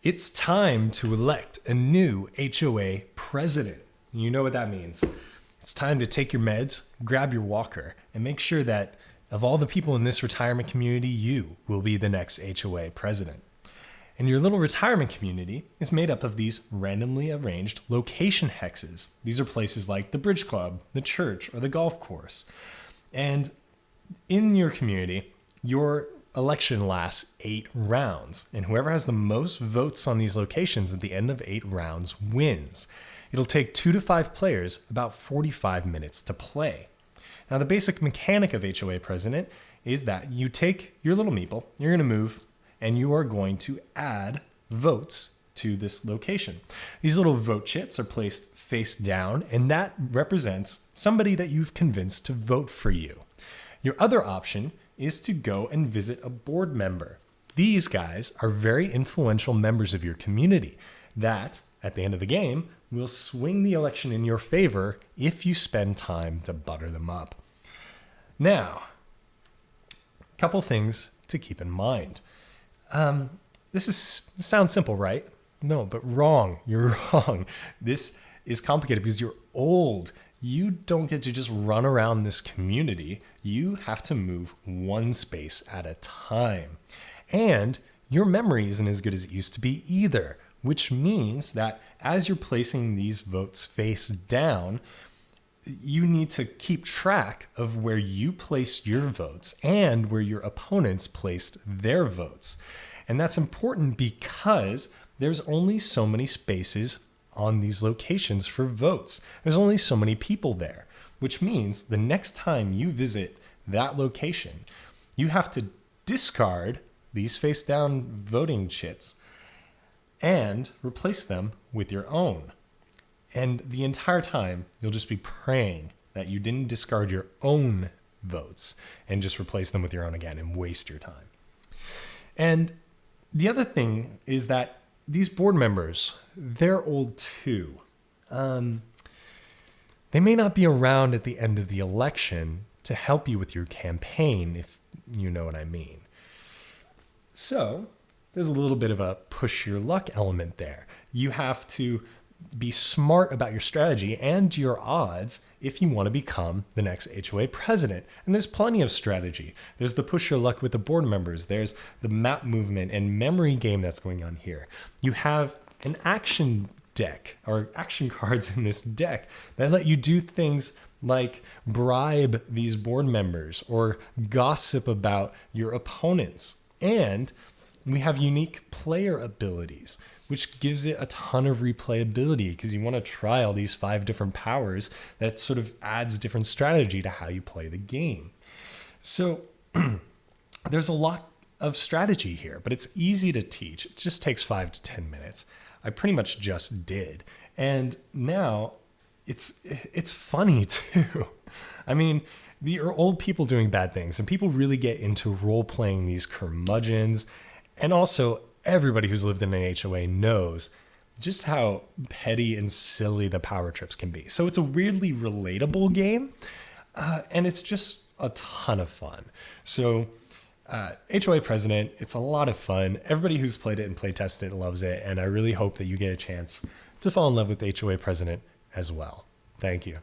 It's time to elect a new HOA president. You know what that means. It's time to take your meds, grab your walker, and make sure that of all the people in this retirement community, you will be the next HOA president. And your little retirement community is made up of these randomly arranged location hexes. These are places like the bridge club, the church, or the golf course. And in your community, your election lasts 8 rounds, and whoever has the most votes on these locations at the end of 8 rounds wins. It'll take 2 to 5 players about 45 minutes to play. Now, the basic mechanic of HOA President is that you take your little meeple, you're going to move, and you are going to add votes to this location. These little vote chits are placed face down, and that represents somebody that you've convinced to vote for you. Your other option is to go and visit a board member. These guys are very influential members of your community that, at the end of the game, will swing the election in your favor if you spend time to butter them up. Now, a couple things to keep in mind. This sounds simple, right? No, but wrong. You're wrong. This is complicated because you're old. You don't get to just run around this community. You have to move one space at a time. And your memory isn't as good as it used to be either, which means that as you're placing these votes face down, you need to keep track of where you placed your votes and where your opponents placed their votes. And that's important because there's only so many spaces on these locations for votes. There's only so many people there, which means the next time you visit that location, you have to discard these face down voting chits and replace them with your own. And the entire time, you'll just be praying that you didn't discard your own votes and just replace them with your own again and waste your time. And the other thing is that these board members, they're old too. They may not be around at the end of the election to help you with your campaign, if you know what I mean. So there's a little bit of a push your luck element there. You have to be smart about your strategy and your odds if you want to become the next HOA president. And there's plenty of strategy. There's the push your luck with the board members. There's the map movement and memory game that's going on here. You have an action deck or action cards in this deck that let you do things like bribe these board members or gossip about your opponents. And we have unique player abilities, which gives it a ton of replayability because you want to try all these 5 different powers that sort of adds different strategy to how you play the game. So there's a lot of strategy here, but it's easy to teach. It just takes 5 to 10 minutes. I pretty much just did. And now it's funny too. I mean, there are old people doing bad things and people really get into role-playing these curmudgeons. And also, everybody who's lived in an HOA knows just how petty and silly the power trips can be. So it's a weirdly relatable game, and it's just a ton of fun. So HOA President, it's a lot of fun. Everybody who's played it and play tested it loves it, and I really hope that you get a chance to fall in love with HOA President as well. Thank you.